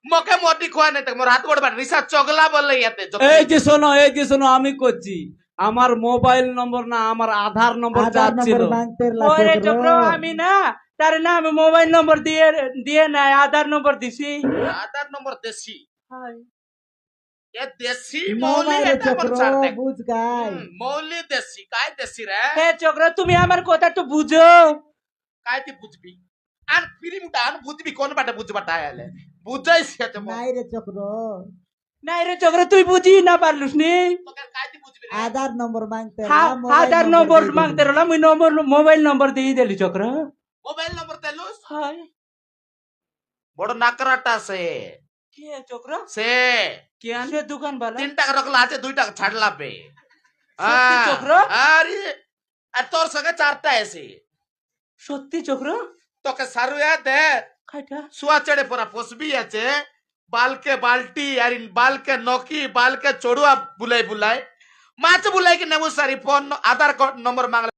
মকে মটি খোয়া নাই মোর হাত গোড় বাট রিসা চগলা বললে ইয়াতে এই যে শোনো আমি করছি আমার মোবাইল নম্বর না আমার আধার নম্বর আধার চাচ্ছিল নম্বর মাংতে ওরে চক্র আমি না তার না আমি মোবাইল নম্বর দিয়ে দিয়ে নাই আধার নম্বর দিছি আধার নম্বর দেশি হাই। এ দেশি মৌলি এটা মোর চক্র ছাড় দেখ বুঝ গাই মৌলি দেশি কাই দেশি রে হে চক্র তুমি আমার কথা তো বুঝো কাই তুই বুঝবি আর ফিরিম ডান বুঝবি কোন বাটে বুঝবাটা আলে বুঝাই সেতে নাই রে চক্র নাই রে চক্র তুই বুঝি না পারলুস নি তোকে কাই তুই বুঝবি রে আধার নম্বর মাংতে আধার নম্বর মাগতে রলাম মুই নম্বর মোবাইল নম্বর দিয়ে দিলি চক্র মোবাইল নম্বর দেলুস হাই বড় নাকরাটা সে কি চক্র সে কেন সে দোকান বালা 3 টাকা রাখলা আছে 2 টাকা ছাড়লা পে সত্যি চক্র আরে আর তোর সঙ্গে 4টা এসে সত্যি চক্র তোকে সারুয়া দে খাইটা सुआ चढ़े परा पोसबी আছে বালকে বালটি আর বালকে নকি বালকে চড়ুয়া বুলাই বুলাই মাছ বুলাই কি নেবু সারি ফোন আধার নম্বর মাংলা